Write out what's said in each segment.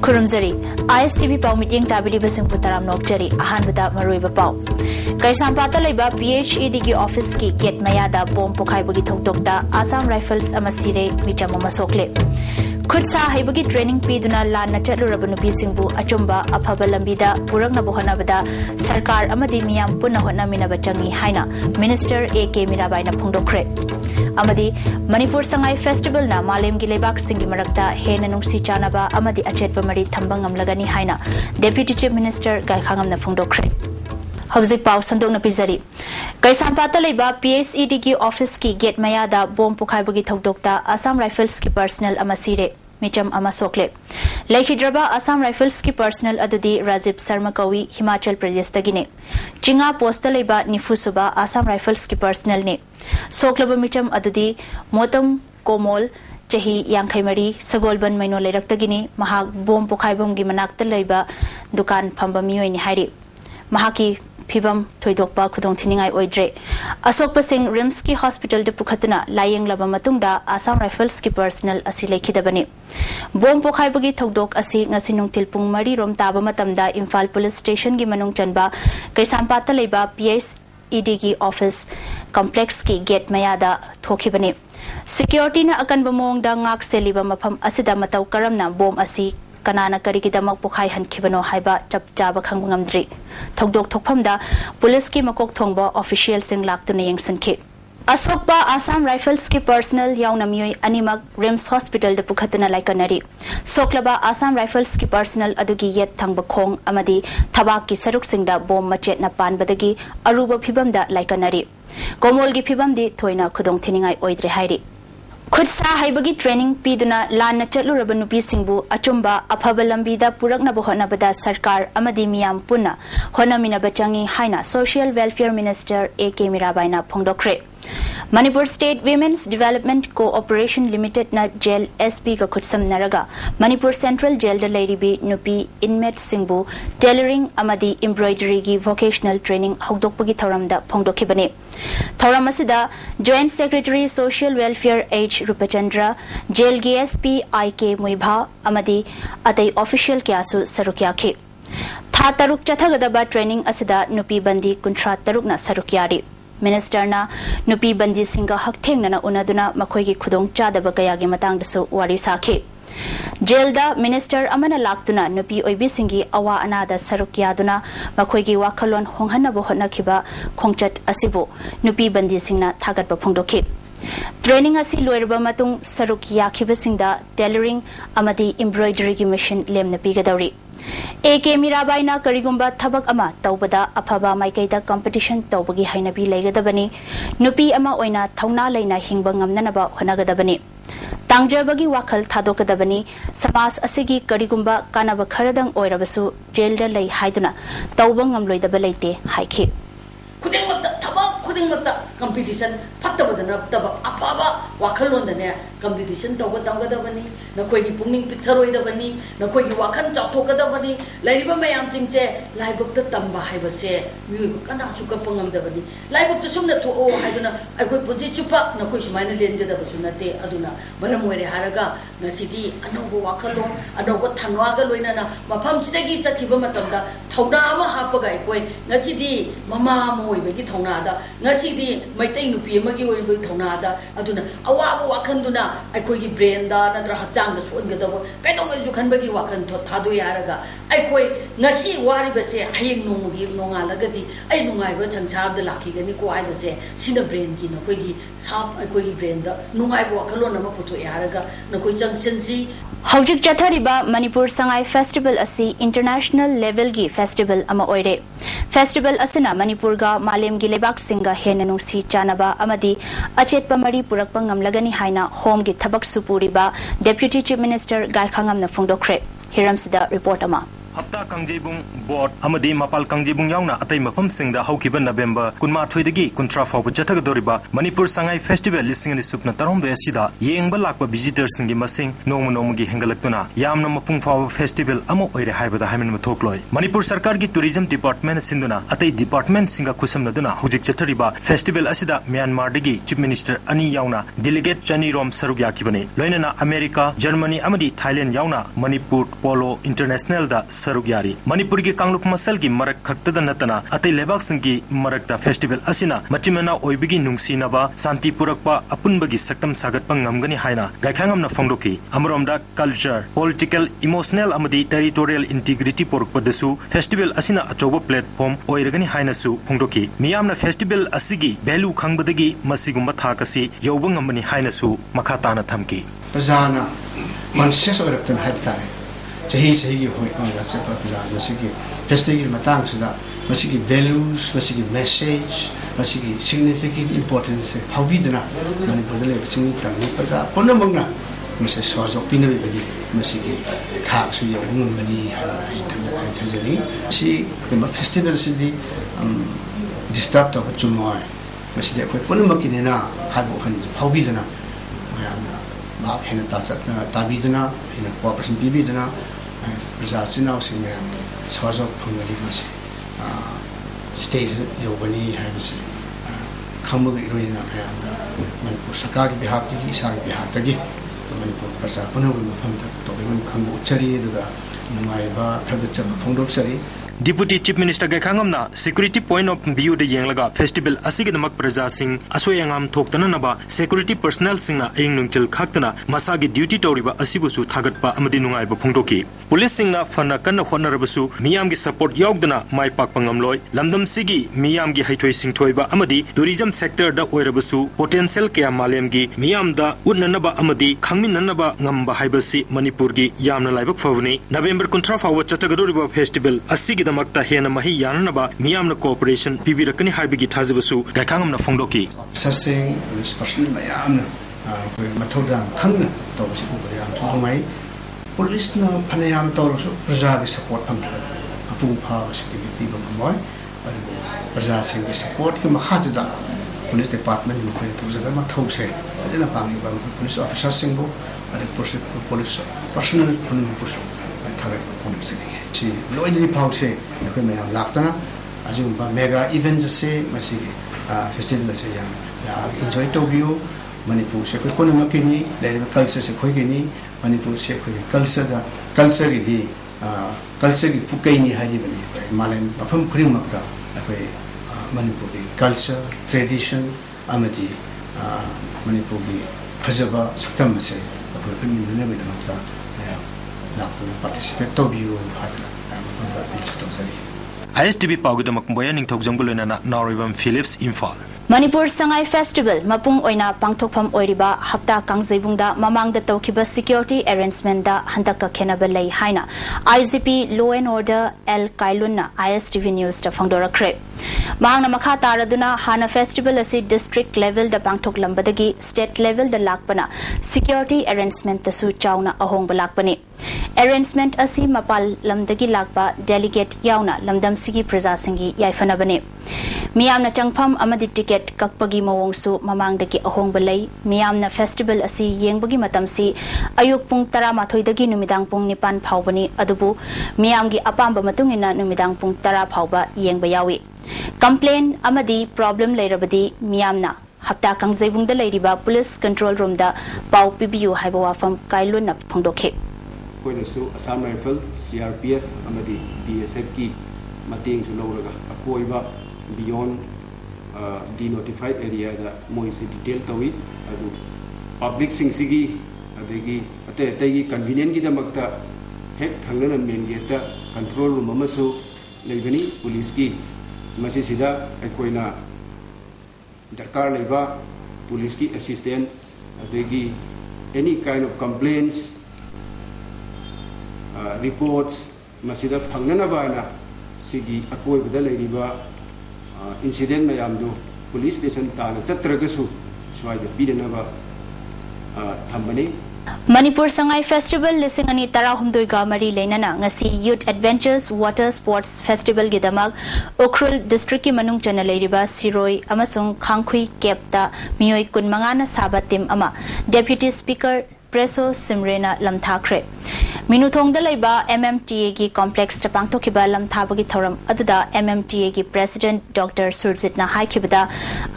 Kurumzari, ISTV Pau Meeting Tabidi Basing Putaram Nokjari, Ahanbada Maruiba Pau. Kaisampata Laiba PHED ki office ki gate mayada bom pokai bagi thokdokta Assam Rifles amasire michamo masokle. Khudsa haibagi training piduna lana chatluraba nupi singbu achumba afaba lambida purakna bohanabada sarkar amadi miyam punna hotnaminaba changi haina Minister AK Mirabai na phongdokre. Amadi Manipur Sangai Festival na Malem gi lebak singi marakta hena nungsi chanaba amadi achetpa mari thambang amlagani haina Deputy Chief Minister Gai Khangam na phongdokre. Hauzik Pau Sandok na Pizari. Kaisampata Laiba PHED ki office ki gate mayada bom pokai bagi thokdokta Assam Rifles ki personnel amasire micham amasokle. Laikhidraba Assam Rifles ki personnel adudi Rajib Sarma Kawi Himachal Pradesh tagine. Chinga posta Laiba Nifusuba Assam Rifles ki personnel ne. Soklaba micham adudi Motam Komol Chahi Yankhaimari Sagolban Maino Lairak Mahak bom pokaibom gi manakta Laiba dukan phamba miyoi ni hairi. Mahaki Pibam Toidokpa Kudong Tiningai Oidre. Asokpa Singh Rims ki hospital de Pukhatuna Laying Laba Matungda Assam Rifles ki personnel asile kidabani. Bom pokhaibagi thokdok asi ngasi nungtil pung mari rom taba matamda Imphal Police Station gi manung chanba Kaisampata Laiba PHED ki office complex ki gate mayada thokibani. Security na akan bamongda ngak seliba mafam asida mataw karamna bom asi kanana karikidamak pokhai hankibano haiba chap chaba khangbangamdri thokdok thokphamda police ki makok thongba official sing laktuna yengsanki asokpa Assam Rifles ki personnel yauna miyoi animak Rims Hospital de pukhatuna laikanari soklaba Assam Rifles ki personnel adugi yet thangba khong amadi thabak ki saruk singda bom machet na panbadagi aruba phibamda laikanari komol gi phibamdi thoina khudong thiningai oidre hairi Khudsa haibagi training piduna lana chatluraba nupi singbu achumba afaba lambida purakna bohanabada sarkar amadi miyam punna honaminaba changi haina Social Welfare Minister AK Mirabai na phongdokre. Manipur State Women's Development Cooperation Limited na jail SP ka khutsam naraga Manipur Central Jail da lady bi nupi inmate singbu tailoring amadi embroidery gi vocational training hogdokpagi thoramda phongdokhibani. Thoram asida Joint Secretary Social Welfare H Rupachandra Jail gi SP IK Muibha amadi atai official kyasu sarukyakhi. Tha taruk chathagadaba training asida nupi bandi kuntra taruk na sarukyari. Minister na nupi bandi singa haktheng na unaduna makhoi gi khudong chadaba kaya gi matang dasu wari sakhi. Jailda Minister amana laktuna nupi oibi singi awa anada sarukyaduna makhoi gi wakhalon honghana bo honakhiba khongchat asibu nupi bandi singna thagat ba phongdokhi. Training asi loirba matung sarukya khibasingda tailoring amadi embroidery gi machine lemna pigadawri. AK Mirabai na karigumba thabak ama taubada afaba maikaida competition taubagi hainabi laigadabani nupi ama oina thauna laina hingba ngamnanaba honagadabani tangjabagi wakhal thadokadabani samas asigi karigumba kanaba kharadang oirabasu jailda lai haiduna tauba ngamloidaba leite haikhi kudingmakta thabak kudingmakta competition fattabadana taba afaba wakhalondane competition tauba tamgadabani nakoi gi pungning pitharoidabani nakoi gi wakhan chawthokadabani lairiba mayam chingche laibukta tamba haibase miuba kana su kapangamdabani laibukta sumna tho haiduna aikoi punji chupa nakoi sumaina lendadabasu nate aduna baramoire haraga nasidi anobo wakhalo anobo thanwaga loinana mafam sidagi chakhiba matamda thawna ama hapaga aikoi nasidi mama moibagi thawna da nasidi maitai nupi amagi oibagi thawna da aduna awabu wakhanduna aikoi gi brain da natra hachang da suongadabo kaidong ju khanbagi wakhan thado yaraga aikoi ngasi waribase hayeng nongi nongalagadi ai nungaiba changsab da lakhigani ko aibase sina brain gi nakoi gi sap aikoi gi brain da nungaiba wakhalon ama putho yaraga nakoi changsensi Haujik Chathariba Manipur Sangai Festival asi international level gi festival ama oire. Festival asina Manipur ga Malem gi lebak singa henanu si chanaba amadi achetpa mari purakpa ngamlagani haina home gi thabak supuriba Deputy Chief Minister Gai Khangam na phongdokre. Hiram sida report ama. हप्ता कंजेबुंग board अमदी मपाल कंजेबुंग यावना अतै मफम सिंगदा हौखिबा November 23 कुंट्रा फाउब चथगदोरिबा मणिपुर संगाई फेस्टिवल लिसिंग सुपना तरोमदे सिदा येंगबा लाकबा विजिटर सिंगी मसिंग नोंग नोंगी हेंगलक्तुना यामना मपुंग फाउब फेस्टिवल अमो ओइरे हाइबदा हाइमन मथोक्लोय मणिपुर सरकार की टूरिज्म डिपार्टमेंट सिंदुना अतै डिपार्टमेंट सिंगा खुसमनदुना हुजिक चथरिबा फेस्टिवल असिदा म्यांमार दगी चीफ मिनिस्टर अनि यावना डेलीगेट चनी रोम सरुक याकिबने लोइनना अमेरिका जर्मनी अमदी थाईलैंड यावना मणिपुर पोलो इंटरनेशनल दा सरुक यारी मणिपुर की कांगलुक मसल की मरक खक्तदा नतना अतै लेबाक सिंगी मरकता फेस्टिवल असिना मचिमना ओइबिगी नुंगसिनबा शांति पुरकपा अपुनबगी सक्तम सागतपा ngamgani haina gaikhangamna phongdoki amromda culture political emotional amadi territorial integrity porukpadasu festival asina achoba platform oiragani haina su phongdoki miyamna festival asigi value khangbadagi masigumba thakasi yobang ngamani haina su makha tana thamki prajana conscious oraptan haibtare chahi chahi hoi anga chapa prajana masigi festival matang sida masigi values masigi message masigi significant importance haubidana manipur le singi tamni praja ponamangna mase swajok pinabi bagi masigi thak su yong mani hai thajani si ma festival sidi disturb to chumoy masigi akoi ponamaki nena haibo khan haubidana mayamna ma hena tasatna tabidana hena cooperation bibidana praja sinau singa swajok phangali mase state yobani habisi khamug iroina ayanga manipur sarkar ki bihar ki isar ki bihar tagi manipur praja panawi mafamda tobiman khambu chari duga nungaiba thagachama phongdok chari Deputy Chief Minister Gaikhangamna security point of view de yenglaga festival asigidamak praja sing asoyangam thoktana naba security personnel singna ing nungtil khaktana masagi duty toriba asibusu thagatpa amadi nungaiba phongdoki police singna fana kanna honarabasu miyam gi support yaugdana mai pakpa ngamloi lamdam sigi miyam gi haithoi singthoiba amadi tourism sector da oirabasu potential kya malem gi miyam da unnanaba amadi khangminnanaba ngamba haibasi manipur gi yamna laibak phawni November 23 fawa chatagadoriba festival asigi damakta hena mahi yananaba miyamna cooperation pibirakani haibigi thazibsu gaikhangamna phongdoki sasing personal mayamna koi mathoda khangna tawsi ko yam thumai police na phanayam tawsu praja gi support phamna apu pha gi piba moy adu praja sing gi support ki makhada police department ni koi tujaga ma thause ajana pangi ba police officer sing bo adu police personal phunu pusu thagat police ni si loidri pause nakoi mayam laktana ajumba mega events se masigi festival se yam enjoy to view manipur se koi kono makini le culture se khoi geni manipur se khoi culture da culture gi culture gi pukai ni haji bani malen afam khring makta nakoi manipur gi culture tradition amadi manipur gi phajaba saktam se nakoi unni ne bani makta participate to view ISTV Paugudamak Boya Ningtokjangulana Noribam Phillips Imphal Manipur Sangai Festival Mapung Oina Pangthokpham Oiriba Hapta Kangjebungda Mamangda Tawkiba Security Arrangement da Handaka Kenabalai Haina IGP Law and Order L Kailunna ISTV News da Phangdora Kre Mahangna Makha Taraduna Hana Festival asi district level da Pangthok Lambadagi state level da Lakpana Security Arrangement da su Chauna Ahong Balakpani Arrangement asi Mapal Lamdagi Lakpa Delegate Yauna Lamdam Sigi Praja Singi Yaifanabane Miyamna Changpham Amadi Ticket Kakpagi Mawongsu Mamangdagi Ahong Balai Miyamna Festival asi Yengbagi Matamsi Ayuk Pung Tara Mathoidagi Numidang Pung Nipan Phawbani Adubu Miyamgi Apamba Matungina Numidang Pung Tara Phawba Yengbayawi Complain Amadi Problem Lairabadi Miyamna Hapta Kangjebungda Lairiba Police Control Room da Pau PBU Haiba Wafam Kailunna Phongdokhe Koinasu Assam Rifle CRPF Amadi BSF ki mating su lawraga akoiba beyond denotified area da moisi detail tawi adu public sing sigi adegi ate gi convenient gi damakta hek thangna main gate da control room amasu leibani police ki masi sida akoina darkar leiba police ki assistant adegi any kind of complaints reports masida phangnana bana sigi akoi bada leiriba incident mayamdu police station ta na chatragasu swai da pidana ba thambani Manipur Sangai Festival lising ani tarahumdoi ga mari leinana ngasi Youth Adventures Water Sports Festival gidamak Ukhrul District ki manung chana leiriba Siroi amasung Khangkhui Kepta miyoi kunmanga na saba team ama Deputy Speaker Preso Simrena lamthakre Minuthong da leiba MMTA gi complex ta pangthokiba lamthabagi thoram aduda MMTA gi President Dr. Surjit na haikibada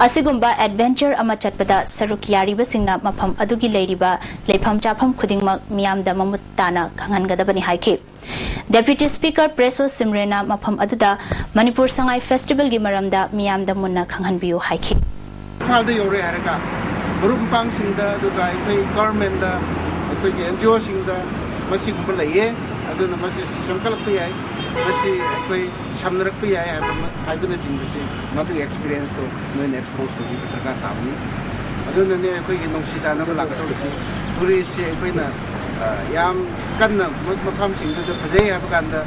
asigumba adventure ama chatpada saruk yariba singna mafam adugi leiriba lepham chafam khudingmak miyamda mamutana khangangadabani haiki Deputy Speaker Preso Simrena mafam aduda Manipur Sangai Festival gi maramda miyamda munna khanghanbiu haiki falda yore haraka Burumpang singda duga ikoi government da ikoi NGO singda masi gumla ye aduna masi samkalak pi ai masi ikoi samnarak pi ai aduna jingbisi madu experience to no expose to bitraka tamni aduna ne ikoi nongsi jana ba lagato si tourist ikoi na yam kanna mafam singda da phajai ha bakanda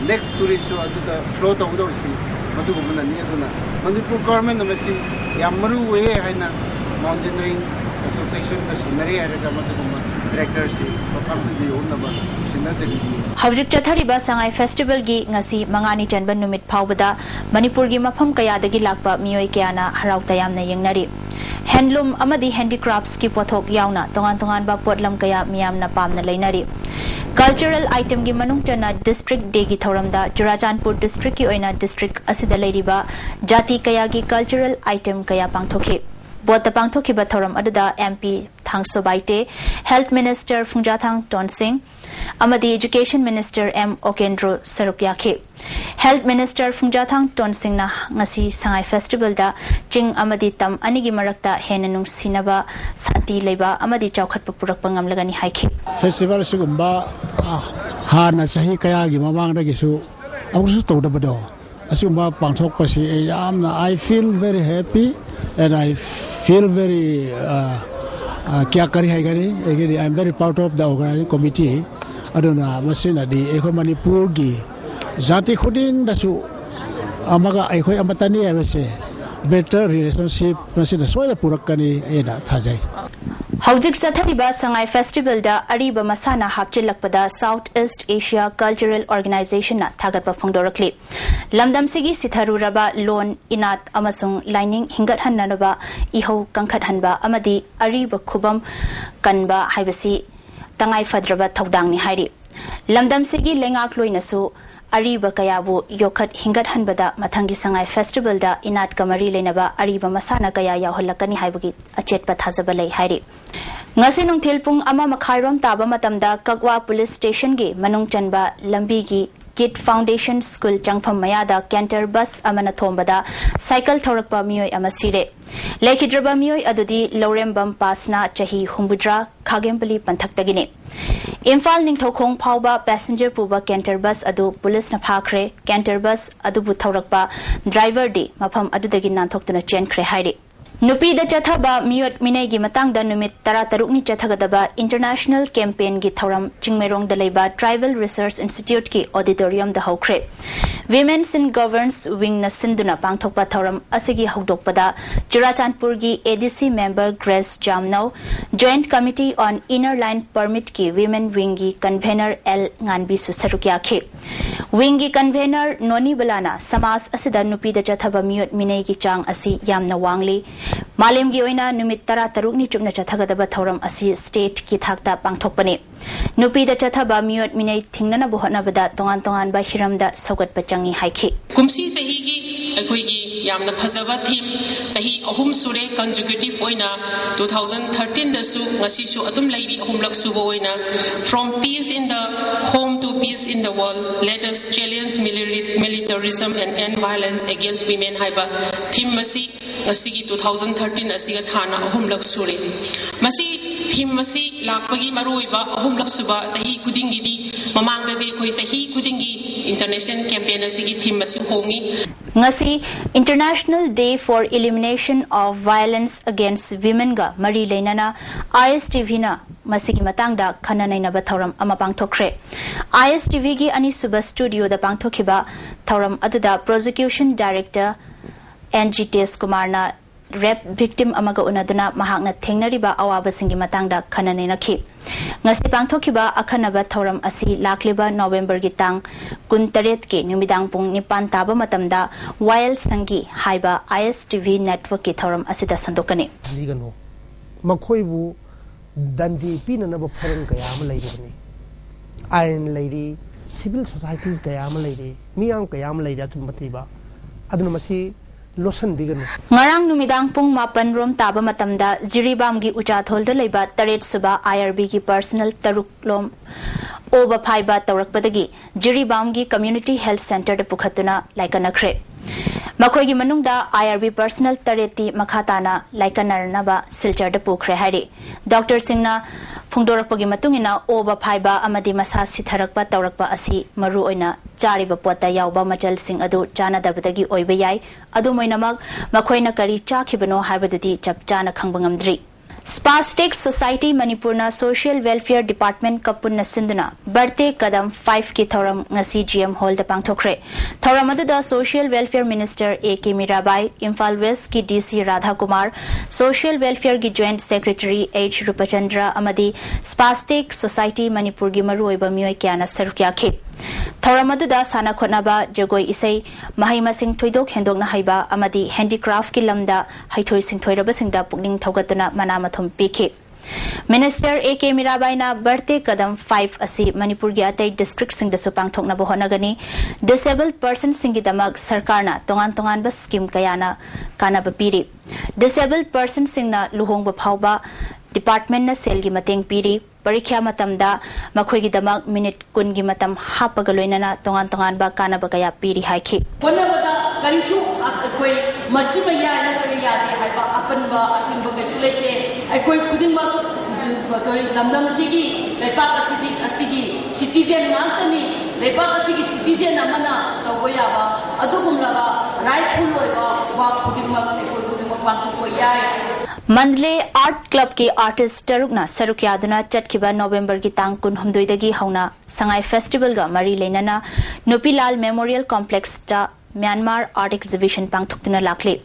next tourist so aduna flow to do si madu gumna ne aduna Manipur government masi yam maru we haina Mountaineering Association the scenery area directors Hawjik chathariba Sangai Festival gi ngasi mangani chanban numit phawbada Manipur gi mafam kaya dagi lakpa miyoi kayana harau tayamna yengnari Handloom amadi handicrafts ki pothok yauna tongan ba potlam kaya miyamna pamna leinari Cultural item gi manung chana district day gi thoramda Churachandpur district ki oina district asida leiriba jati kaya gi cultural item kaya pangthoki Bota pangthoki ba thoram aduda MP Thangso Baite, Health Minister Phungjathang Tonsing, amadi Education Minister M Okendro Sarukyake. Health Minister Phungjathang Tonsing na ngasi Sangai Festival da Ching amadi tam anigi marakta henanung sinaba santi leba amadi chawkhatpa purakpa ngamlagani haiki. Festival sigumba hana sahi kaya gi mamangda gisu amusu tawdabado. Asumba pangthok pasi I feel very happy and I feel very I'm very proud of the organizing committee. Aduna masina di eko Manipur gi zati khuding dasu amaga eko amatani abese better relationship masina soya purakani eda thajai. Hawjik chathariba Sangai Festival da ariba masana hapchilakpada Southeast Asia Cultural Organization na thagatpa phongdorakli. Lamdam sigi sitharuraba loan inat amasung lining hingat hannanaba iho kangkhat hanba amadi ariba khubam kanba haibasi tangai fadraba thokdang ni hairi. Lamdam sigi lengak loinasu Ariba kayabu yokhat hingat hanbada mathangi Sangai Festival da inat kamari lenaba ariba masana kaya yahulakani haibagi achetpa thajaba lei hairi ngasi nungthil pung ama makhairom taba matamda Kakwa Police Station gi manung chanba lambi gi Kid Foundation School changpham mayada canter bus amana thombada cycle thorakpa miyoi amasire lekhidraba miyoi adudi Lorembam pasna chahi humbudra khagempali panthak Imphal Ningthokong Phawba passenger puba canter bus adu police na phakre canter bus adu bu thaurakpa driver di mafam adudagi nanthokna chenkre hairi Nupi da chathaba miyot minai gi matang da numit tarataruk ni chathagadaba international campaign gi thoram chingmerong da leiba Tribal Research Institute ki auditorium da hokre Women's in Governance wing na sinduna pangthokpa thoram asigi hokdokpada Churachandpur gi ADC member Grace Jamnau Joint Committee on Inner Line Permit ki women wing gi convener L Nganbi Susarukyakhe wing gi convener Noni Balana samas asida nupi da chathaba miyot minai gi chang asi yamna wangli Malim gi oina numit tarataruk ni chupna chathagadaba thoram asi state ki thakta pangthokpani nupi da chathaba miyot minai thingnana bohonabada tongan ba hiramda sogat pachangi haiki kumsi sahi gi akoi gi yamna phajaba theme sahi ahum sure consecutive oina 2013 da su ngasi su adum lairi ahum lak su oina from peace in the home to peace in the world let us challenge militarism and end violence against women haiba theme masi ngasi gi 2013 asiga thana ahum lak sure masi theme masi lakpagi maruiba ahum lak suba sahi kudingi di mamangda de koi sahi kudingi international campaign asigi theme masi hongi ngasi International Day for Elimination of Violence Against Women ga mari leinana ISTV na masigi matangda khananaina ba thoram ama pangthokre ISTV gi ani suba studio da pangthokhiba thoram aduda prosecution director NGTS Kumarna rape victim amaga unaduna mahakna thengnariba awabasingi matangda khananenakhi ngasi pangthokiba akhanaba thoram asi lakliba November gi tang 28 ke numidang pung 9 taba matamda wild sangi haiba ISTV network ki thoram asida sandokani ligano makhoibu dandi pinanaba forum kayam leiribani iron lady civil societies kayam leiri miyang kayam leiri atumatiba aduna masi losan bigano ngarang numidang pung 8 rom taba matamda jiribam gi uchathol da leiba taret suba IRB gi personal taruk lom oba phaiba tawrakpadagi jiribam gi community health center da pukhatuna laikanakre makhoi gi manungda IRB personal tareti makhatana laikanarnaba silchar da pukre hari doctor singna phungdorakpagi matungina oba phaiba amadi masa sitharakpa tawrakpa asi maru oina chariba pota yawba machal sing adu chana dabadagi oiba yai adu moinamak makhoina kari chakhibano haibadudi chapchana khangbangamdri Spastic Society Manipurna Social Welfare Department Kapun Sinduna Birthday Kadam 5 ki thoram ngasi GM Hall da pangthokre thoram adu da Social Welfare Minister AK Mirabai Imphal West ki DC Radha Kumar Social Welfare ki Joint Secretary H Rupachandra amadi Spastic Society Manipur gi maru oiba mioi kyana sarukya khe thoram adu da sana khonaba jagoi isai mahima sing thoidok hendokna haiba amadi handicraft ki lamda haithoi sing thoiraba singda pukning thogatuna manama piki Minister AK Mirabai na birthday kadam 5 asi Manipur gi atai district sing da supang thokna bo honagani disabled person singi damak sarkar na tongan ba scheme kayana kana ba piri disabled person singna luhong ba phawba department na sel gi mateng piri parikya matamda makhoi gi damak minute kun gi matam hapaga loinana tongan ba kana ba kaya piri haiki bonabada karisu akoi masiba ya na kari ya de haiba apan ba atim ba kai sulete akoi kuding ba koi lamdam chigi lepa asigi citizen ngantani lepa asigi citizen amana tawoya ba adugumla ba rightful loiba ba kuding ma akoi kuding ba pangtu ko ya Mandalay Art Club ki artist Tarukna Sarukyaduna Chatkhiba November ki tang 19 dagi hauna Sangai Festival ga mari lenana Nupilal Memorial Complex ta Myanmar Art Exhibition pangthuktuna lakli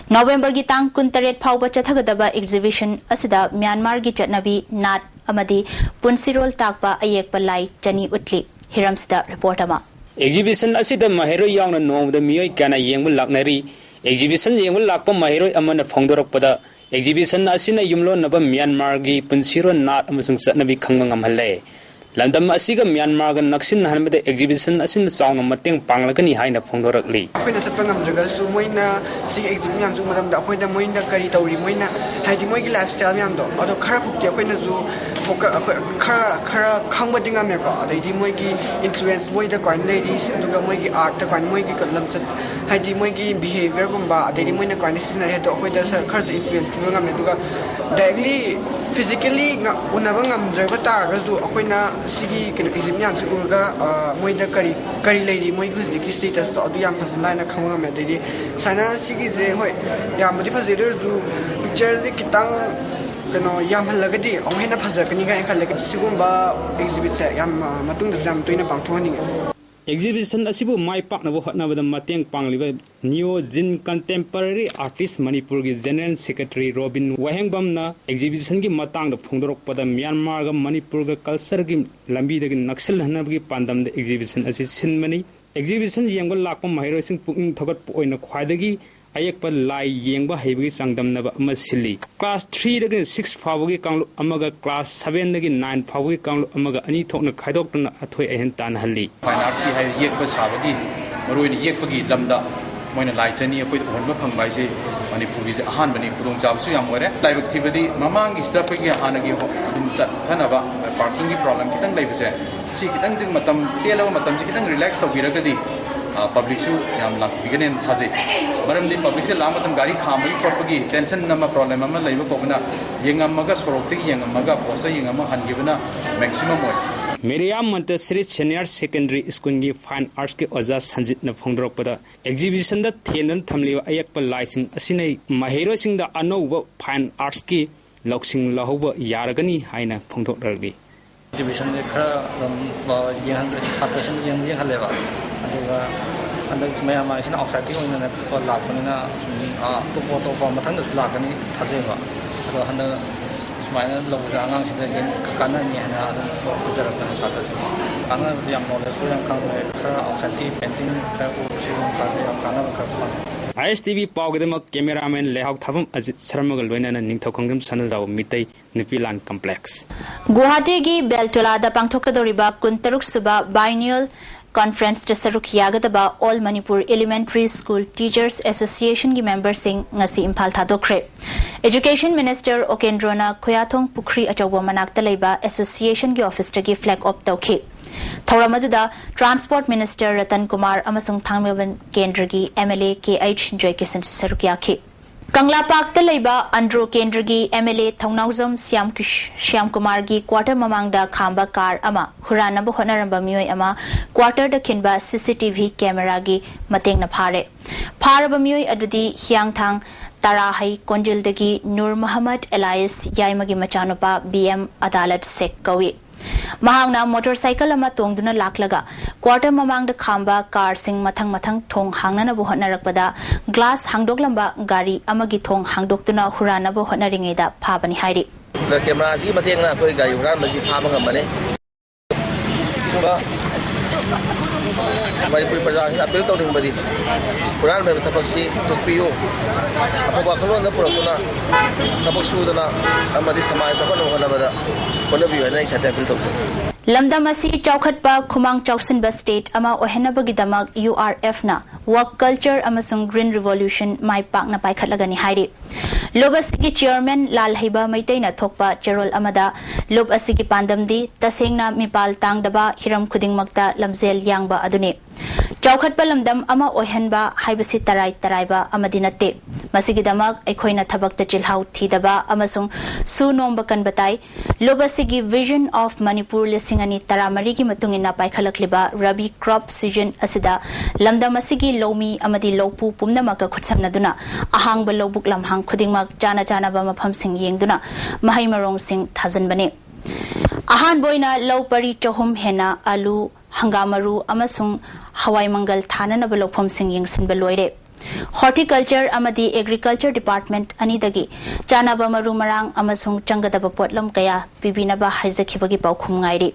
November ki tang 28 phawba chathagadaba exhibition asida Myanmar gi chatnabi nat amadi punsirol takpa ayekpa lai chani utli hiramsida report ama exhibition asida mahero yangna nomda miyoi kana yengbu laknari exhibition yengbu lakpa mahero amana phongdorakpada exhibition asina yumlo naba Myanmar gi punsiro nat amasung satnabi khangma ngamhalle landam asiga Myanmar ga naksin hanbada exhibition asin sawna mateng panglagani haina phongdorakli akoina satpa ngamjaga su moina si exhibition yam su madam da akoina moina kari tawri moina haidi moigi lifestyle yam do ado khara phukti akoina zu khara khangba dinga me ko adaidi moigi influence moida coin ladies aduga moigi art ta coin moigi kalam sat haidi moigi behavior gumba adaidi moina coin seasonary to akoida sar khara influence ngam me duga directly physically unaba ngamjaga ta ga zu akoina sigi kino exhibition su urga moida kari lady moigi huziki status to adu yam phasna na khangwa me dei sana sigi je hoi yam madi phazeder zu picture ji kitang kano yam halagadi ongena phazakani ga khalagadi sigumba exhibition yam matung da jam toina pangthoni exhibition asibu mai pakna bo hatna badam mateng pangliba neo jin contemporary artist Manipur gi general secretary Robin Wahengbam na exhibition gi matang da phongdorok pada Myanmar ga Manipur ga culture gi lambi da naksal hana gi pandam da exhibition asi sinmani exhibition yengol lakpa mahiro sing pukning thogat poina khwaidagi ayekpa lai yengba heibi sangdam na ba masili class 3 da 6 fawgi kanglu amaga class 7 da 9 fawgi kanglu amaga ani thokna khaidokna athoi ahen tan halli fine art ki hay yekpa sabagi maroi ni yekpa gi lamda moina lai chani akoi honba phangbai se Manipur gi ahan bani pudong jab su yam ore laibak thibadi mamang gi sta gi hanagi adum chat thanaba parking gi problem kitang laibase si kitang jing matam telawa matam ji kitang relax tawbiragadi public su yam lak biganen thaje maram din public se lam matam gari khamai propagi tension nama problem ama laiba ko bana yengamaga sorokti yengamaga posa yengama hangibana maximum oi Miriam Montessori Senior Secondary School gi Fine Arts ke oza sanjit na phongdorokpada exhibition da thenan thamliwa ayakpa laising asinai mahero sing da anova Fine Arts ki loksing lahoba yaragani haina phongdoragi exhibition khara yang halepation yang haleba aduga हंदक मयाम माइसिना outside की होइना को लापनिना तो मथंग दस लाकनी थाजेबा अदो हंदक सुमाइना लौजा आंगांग सिदा गेन कानानि हना अदो पुजरकना साथासे काना याम नॉलेज को याम खांग खरा आउटसाइड की पेंटिंग का उचिन कादे याम काना बखा ISTV पावगदमक कैमरामैन लेहाउ थाबम अजित शर्मगल लोइनाना निंगथौ खंगम सनजाव मितै निपिलान कॉम्प्लेक्स गुवाहाटी की बेलटोलादा पांगथोकदोरिबा 23 सुबा बाइनियल कॉन्फ्रेंस द सरुक यागदबा all Manipur elementary school teachers association की मेंबर सिंह ngasi इम्फाल थादोखरे एजुकेशन मिनिस्टर ओकेंद्रोना खुयाथोंग पुखरी अचौबा मनाक्ता लेबा एसोसिएशन की ऑफिस तगी फ्लैग ऑफ तौखि थौरामदुदा ट्रांसपोर्ट मिनिस्टर रतन कुमार अमसुंग थांगमेबन केंद्र की MLA KH जयकिशन सरुक याखि कंगला पाक लेबा अंड्रो केंद्र की MLA थौनाउजम श्याम कुमार की क्वार्टर ममांगदा खांबा कार अमा हुरानब होनरंबा मियोय अमा क्वार्टर द खिनबा CCTV कैमरा की मतेंग न फारब मियोय अदुदी हियांगथांग ताराहई कोंजिलदगी नूर मोहम्मद एलायस याइमगी मचानुपा BM अदालत सेक कवी महांगना मोटरसाइकिल अमा तोंगदुना लाखलगा क्वार्टर ममांगदा खांबा कार सिंग मथंग मथंग थोंग हांगननबो होनरकपदा ग्लास हांगदोकलंबा गाड़ी अमगी थोंग हांगदोक्तुना हुरानबो होनरिङैदा फाबनि हाइरि कैमरा जी मतेंगना कोई गाड़ी हुरान बजी फाब ngambane Manipuri प्रजा अपील तौनिंगबदी हुरान में थबक तुपियो अफबा खलोन पुरक्तुना थबक सुदना अमदी समाज सफल होनबदा होनबियो है सत्य अपील तौसे लमदम असी चौखटपा खुमांग चौसनबा स्टेट अमा ओहेनबगीदमक URF ना वर्क कल्चर अमसुंग ग्रीन रिवोल्यूशन माई पाकना पाइखटलगनी हाइरि लोब असिगी चेयरमैन लाल हैबा मैतैना थोकपा चेरोल अमदा लोब असिगी पांदमदी तसेंगना मिपाल तांगदबा हिरम खुदिंगमक्ता लमजेल यांगबा अदुने चौखटपा लमदम अमा ओहेनबा हाइबसि तराई तराइबा अमदि नत्ते मसिगिदमक अखोइना थबक्ता चिल्हाउ थीदबा अमसुंग सु नोंबा कनबताई लोब असिगी विजन ऑफ मणिपुर लिसिंगनी तरामरी की मतुंगिना पाइखलकलिबा रबी क्रॉप सीजन असिदा लमदम असिगी लौमी अमदि लौपु पुमनमक खुदसमनदुना अहांगबा लौबुक लमहांग खुदिंगमक जाना जानाबा मफमसिंग येंगदुना महै मरोंगसिंग थाजनबने अहान बोइना लौ परी चहुम हेना आलू हंगामरू अमसुंग हवाई मंगल थाननबा लौफमसिंग येंगसिनबा लोइरे हॉर्टिकल्चर अमदी एग्रीकल्चर डिपार्टमेंट अनिदगी चानाबा मरू मरांग अमसुंग चंगदबा पोटलम कया पिबिनबा हाइजखिबगी पाउखुम गाइरि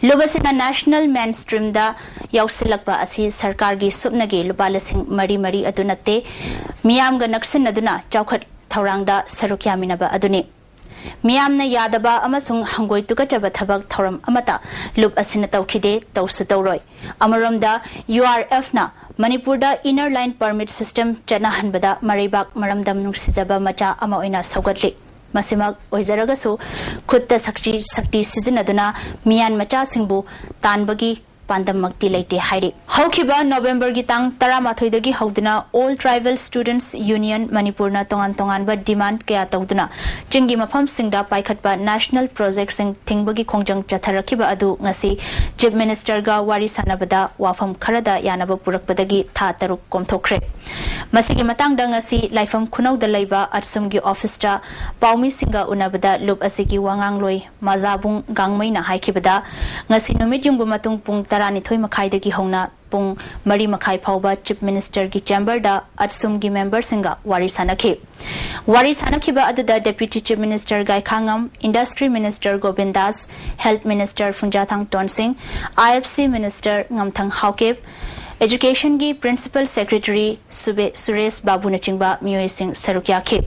लोबसिना नेशनल मेन स्ट्रीम दा याउसिलकबा असि सरकार की सुपनगी लुपा लिसिंग मरी मरी अदु नत्ते मियामगा नक्सिन अदुना चौखट थौरांगदा सरुक यामिनबा अदुने मियामना यादबा अमसुंग हंगोय तुकचबा थबक थौरम अमता लुप असिना तौखिदे तौसु तौरोय अमरमदा URF ना मणिपुरदा इनर लाइन परमिट सिस्टम चनाहनबदा मरेबाक मरमदम नुसिजबा मचा अमा ओइना सौगतले मसिमक ओइजरगसु खुत्ता शक्ति सिजनदुना मियान मचा सिंबु तानबगी पांदमक्ति लेते हाइरे हौखिबा नवंबर की तांग 13 दगी हौदना ऑल ट्राइबल स्टूडेंट्स यूनियन मणिपुरना तोंगान तोंगानबा डिमांड कया तौदना चिंगी मफम सिंगदा पाइखटबा नेशनल प्रोजेक्ट सिंग थिंगबगी खोंजंग चथरखिबा अदु ngasi चीफ मिनिस्टर गा वारी सानबदा वाफम खरदा यानबा पुरकपदगी था तरुक कोमथोखरे मसिगी मतंगदा ngasi लाइफम खुनौदा लैबा अटसुम की ऑफिसटा पाउमी सिंगा उनबदा लुप असिगी वांगांगलोय माजाबुंग गांगमैना हाइखिबदा ngasi नुमित युंगबु मतुंग पुंग तारानिथोय मखाइदगी हौना पुंग मरी मखाइ फाउबा चीफ मिनिस्टर की चैम्बर दा अटसुम की मेंबर सिंगा वारी सानखिबा अदुदा deputy chief minister Gaikhangam industry minister Govindas health minister Phungzathang Tonsing IFC minister ngमथांग हाउकेब एजुकेशन की प्रिंसिपल सेक्रेटरी सुरेश बाबू नचिंगबा मियोय सिंह सरुक्याखि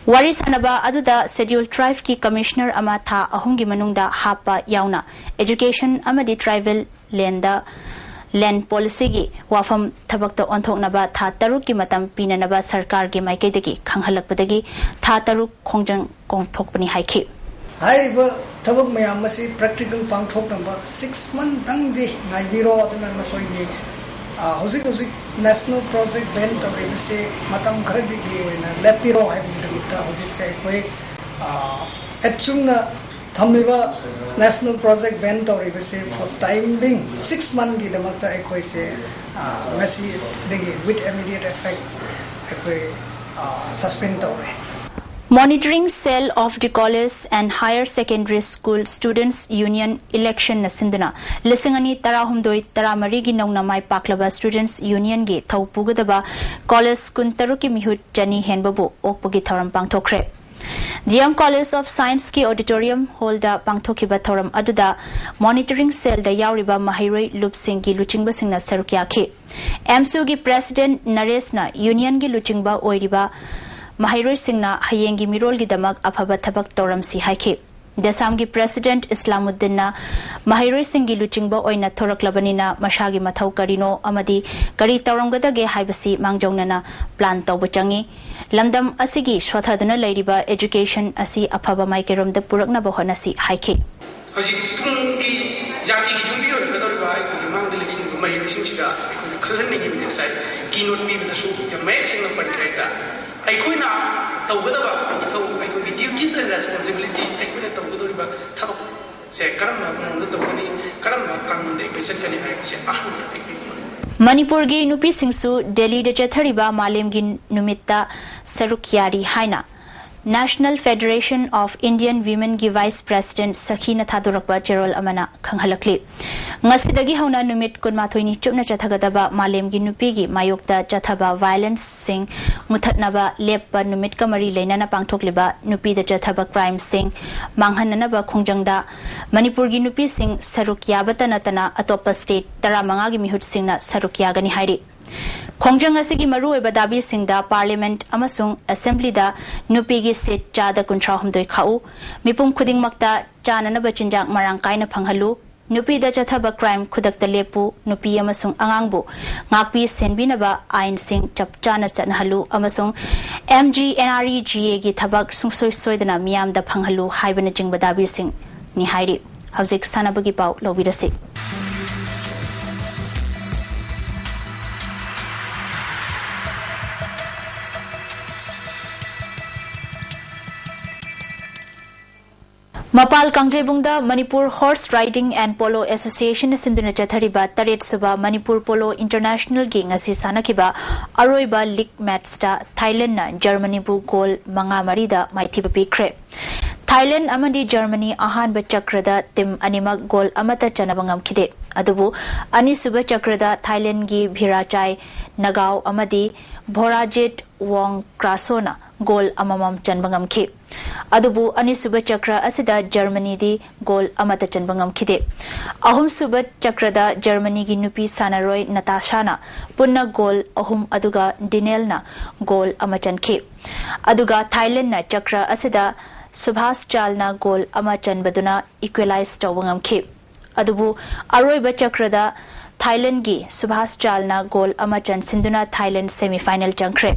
वारी सानबा अदुदा शेड्यूल ट्राइब की कमिश्नर अमा था अहुंगी मनुंगदा हापा याउना एजुकेशन अमदी ट्राइबल लैंड पॉलिसी की वाफम थबक्ता ओंथोकनबा था तरुक की मतम पीननबा सरकार की माइकैदगी खंगहलकपदगी था तरुक खोंजंग कोंथोकपनि हाइखि हाइबा थबक मयाम मसी प्रैक्टिकल पांगथोकनबा 6 मंथ तंगदि गाइबिरो अदुना नखोयगी हौजिक नेशनल प्रोजेक्ट बैन तौरिबसे मतम खरदिगी ओइना लेपिरो हाइबुदमिता हौजिक से कोई एचुंगना थमिबा नेशनल प्रोजेक्ट बैन तौरिबसे फॉर टाइम बिंग 6 मंथ की दमकता कोई से मसी देगी विथ इमीडिएट इफेक्ट कोई सस्पेंड तौरे Monitoring Cell of the College and Higher Secondary School Students Union Election Nasinduna Lisingani Tarahumdoi Taramari gi Nongna Mai Paklaba Students Union gi Thau Pugadaba College Kuntaruki Mihut Jani Henbabu Okpagi Thoram Pangthokre DM College of Science ki Auditorium Holda Pangthokiba Thoram Aduda Monitoring Cell da Yauriba Mahiroi Lupsing gi Luchingba Singna Sarukyaki MSU gi President Naresna Union gi Luchingba Oiriba Mahiroi Singna Hayengi Mirol gi Damak Afaba Thabak Toram Si Haike Desam gi President Islamuddin na Mahiroi Singh gi Luchingba Oina Thoraklabanina Mashagi Mathau Karino Amadi Kari Tauramgada ge Haibasi Mangjongna Plan Tawba Changi Lamdam Asigi Swathaduna Lairiba Education Asi Afaba Maikerom da Purakna Bohanasi Haike Hojik Tungi Jati ki Jumbi or Kadoriba ko Mang the election ko Mahiroi Singh sida ko khalani gi bidin sai keynote bi bidasu ya mek sing na pankreta aikoina tawgadaba ithau aikogi duties and responsibility aikoina tawgadoriba thab se karamna mongda tawani karamna kanun de pesan kani hai se ahun ta Manipur gi nupi singsu Delhi de chathariba malem gi numitta sarukyari haina National Federation of Indian Women gi Vice President Sakhina Thadurakpa Cherol Amana Khanghalakli Ngasidagi hauna numit kunmathoini chupna chathagadaba malem gi nupi gi mayokta chathaba violence sing muthatnaba leppa numit kamari leinana pangthokliba nupi da chathaba crime sing manghananaba khongjangda Manipur gi nupi sing sarukya batana tana atopa state taramanga gi mihut singna sarukya gani hairi Khongjang asigi maru eba dabi singda Parliament amasung Assembly da nupi gi seat chada kuntra humdoi khau mipum khuding makta chanana bachinjak marang kaina phanghalu nupi da chathaba crime khudakta lepu nupi amasung angangbu ngakpi senbinaba ain sing chap chana chanhalu amasung MGNREGA gi thabak sungsoi soidana miyam da phanghalu haibana jingba dabi sing ni hairi hauzik sanabagi pau lobirasi Mapal Kangjebungda Manipur Horse Riding and Polo Association Sinduna Chathariba Taret Suba Manipur Polo International Gi ngasi sanakiba aroiba league match ta Thailand na Germany bu goal manga marida maithiba pikre Thailand amadi Germany ahanba chakrada tim animak goal amata chanabangam khide adubu ani suba chakrada Thailand gi Bhirachai Nagao amadi Bhorajet Wong Krasona goal amamam chanbangam khi adubu ani suba chakra asida Germany di goal amata chanbangam khide ahum suba chakrada Germany gi nupi sanaroi Natasha na punna goal ahum aduga Dinel na goal amachan khi aduga Thailand na chakra asida Subhas Chalna goal amachan baduna equalize tawangam khi adubu aroiba chakrada Thailand gi Subhas Chalna goal amachan sinduna Thailand semi-final changkre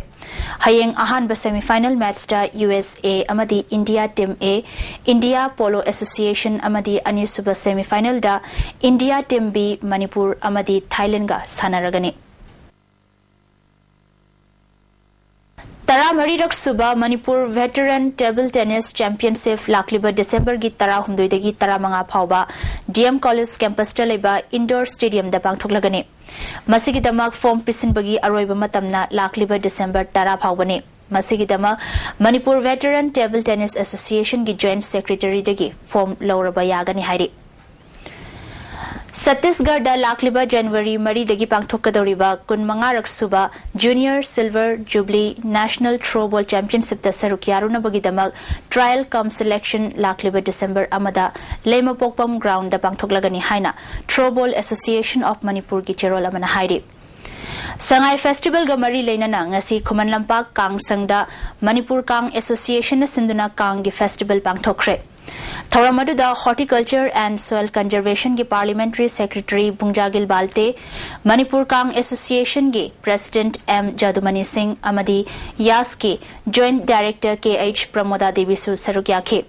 Hayeng ahan ba semi-final match ta USA amadi India Team A India Polo Association amadi anir suba semi-final da India Team B Manipur amadi Thailand ga sanaragani Taramari rak suba Manipur Veteran Table Tennis Championship lakliba December gi tara humdoi dagi tara manga phauba DM College campus ta leba indoor stadium da pangthoklagani masigi damak form pisinbagi aroiba matamna lakliba December tara phaubani masigi damak Manipur Veteran Table Tennis Association gi Joint Secretary dagi form lawraba yagani hairi Satisgarh da lakliba January Mari dagi pangthokadoriba kun mangarak suba Junior Silver Jubilee National Throwball Championship da sarukyaruna bagi damak trial cum selection lakliba December amada Lema Pokpam ground da pangthoklagani haina Throwball Association of Manipur gi cherol amana hairi Sangai Festival ga mari leinana ngasi Khuman Lampak Kang Sangda Manipur Kang Association na sinduna Kang gi festival pangthokre Thauramadu Horticulture and Soil Conservation gi Parliamentary Secretary Bungjagil Balte Manipur Kang Association gi President M Jadumani Singh amadi Yas ki Joint Director KH Pramoda Devi su sarukya ke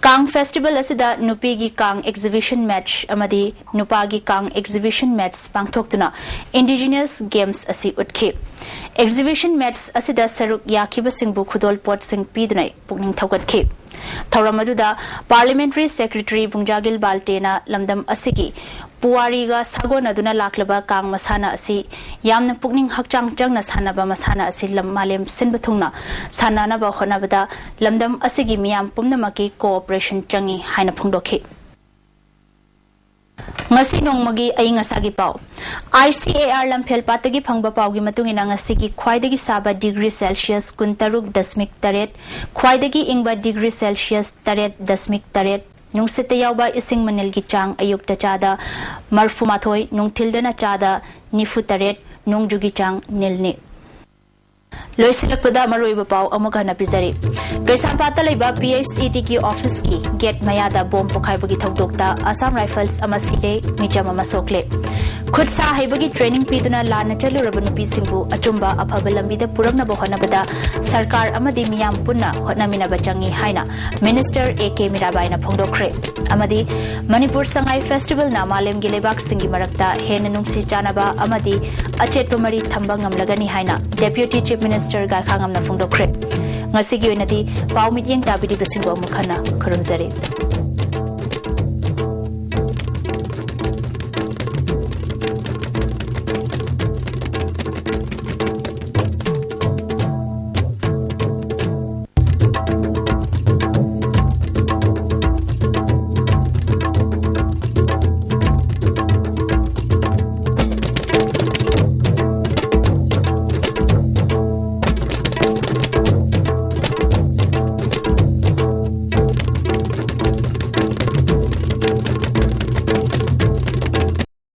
Kang Festival asida nupi gi Kang Exhibition Match amadi nupa gi Kang Exhibition Match pangthoktuna Indigenous Games asi utke Exhibition Match asida saruk yakiba singbu khudol pot sing pidnai pukning thokat ke Thauramadu Parliamentary Secretary Bungjagil Baltena Lamdam Asigi Puwariga sagonaduna laklaba kang masana asi yamna pukning hakchang changna sanaba masana asi lam malem sinbathungna sananaba honabada lamdam asigi miyam pumnamaki cooperation changi haina phungdokhi ngasi nongmagi aing asagi pau ICAR lamphel patagi phangba paugi matungina ngasigi khwaidagi saba degree celsius 13.8 khwaidagi ingba degree celsius 8.8 nungsita yauba ising manilgi chang ayukta chada marfumathoi nungthildana chada nifutaret nungjugi chang nilni loisilakpada maroiba pau amuga na pizari Kaisampata laiba PHED ki office ki gate mayada bom pokhaibagi thokdokta Assam Rifles amasile michama masokle khutsa haibagi training piduna lana chalu rabanu pisingbu achumba afaba lambida puramna bohanabada sarkar amadi miyam punna hotnamina bachangi haina minister AK Mirabai na phongdokre amadi Manipur Sangai Festival na malem gi lebak singi marakta hena nungsi chanaba amadi achetpa mari thamba ngamlagani haina deputy chief minister ga khangam na phongdokre ngasigi oinati pau mityeng tabidi besingbo mukhana khurumjari